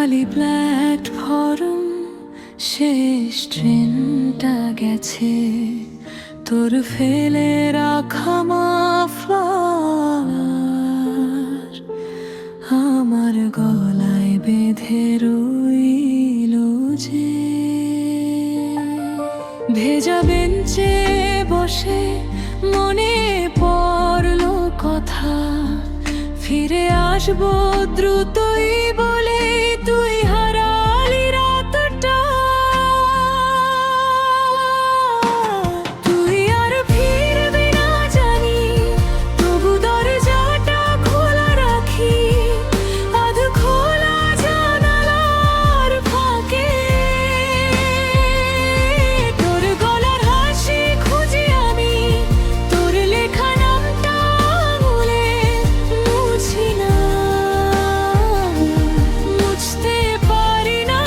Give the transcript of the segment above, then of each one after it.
খালি প্ল্যাটফর্ম, শেষ ট্রেনটা গেছে, তোর ফেলে রাখা মাফলার আমার গলায় বেঁধে রইল যে। ভেজা বেঞ্চে বসে মনে পড়ল কথা, ফিরে আসবো দ্রুতই বলে তুই হারালি রাতটা। তুই আর ফিরবি না জানি, তবু দরজাটা খোলা রাখি, আধ খোলা জানালার ফাঁকে। তোর গলার হাসি খুঁজি আমি, তোর লেখা নামটা আঙুলে মুছি না, মুছতে পারি না।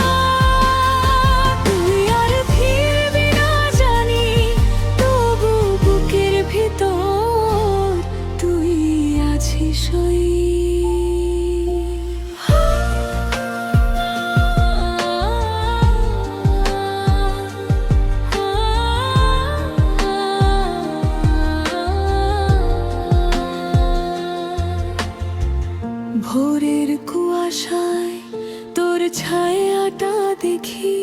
তুই আর ফিরবি না জানি, তবু বুকের ভিতর তুই আছিস ওই। ভোরের কুয়াশায় তোর ছায়াটা দেখি,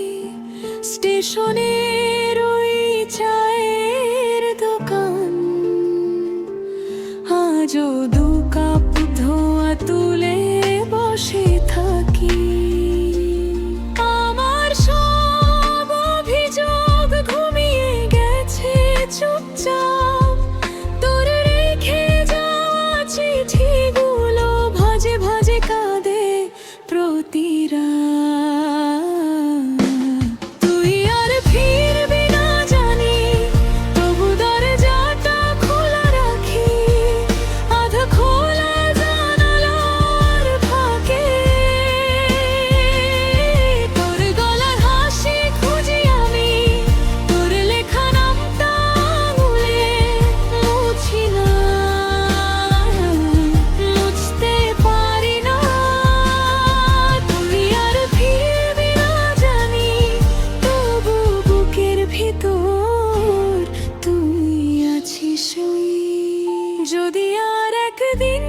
স্টেশনের ওই চায়ের দোকান। আজও দু কাপ ধোঁয়া তুলে বসে থাকি, আমার সব অভিযোগ ঘুমিয়ে গেছে চুপচাপ। তোর রেখে যাওয়া চিঠিগুলো ভাজে ভাজে কাঁদে প্রতি রাত। তুই আর ফিরবি না জানি, তবু দরজাটা খোলা রাখি, আধ খোলা জানালার ফাঁকে। তোর গলার হাসি খুঁজি আমি, তোর লেখা নামটা আঙুলে মুছি না, মুছতে পারি না। তুই আর ফিরবি না জানি, তবু বুকের ভিতর তুই আছিস ওই। যদি আর একদিন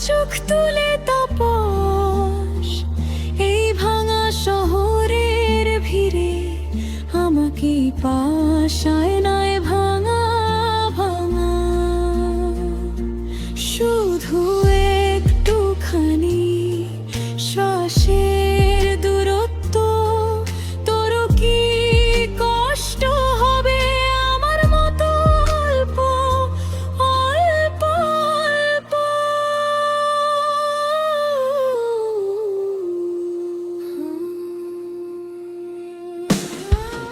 চোখ তুলে তাপস এই ভাঙা শহরের ভিড়ে, আমাকে পাশায় নাই ভাঙা ভাঙা, শুধু একটুখানি শ্বাসের দূরত্ব। তোর কি কষ্ট হবে আমার মতো অল্প অল্প অল্প?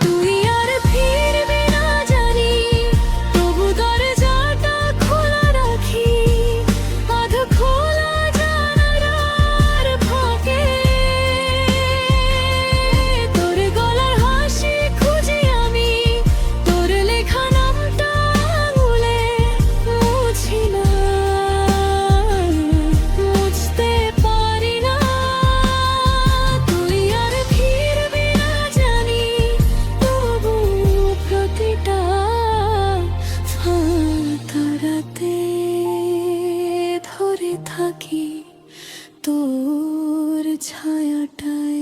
তুই আর ফিরবি না জানি, তবু দরজাটা খোলা রাখি, আধ খোলা জানালার ফাঁকে। তোর গলার হাসি খুঁজি আমি, তোর লেখা নামটা আঙুলে মুছি না, মুছতে পারি না। তুই আর ফিরবি না জানি, তবু প্রতিটা ফাঁকা রাতে ধরে থাকি তোর ছায়াটায়।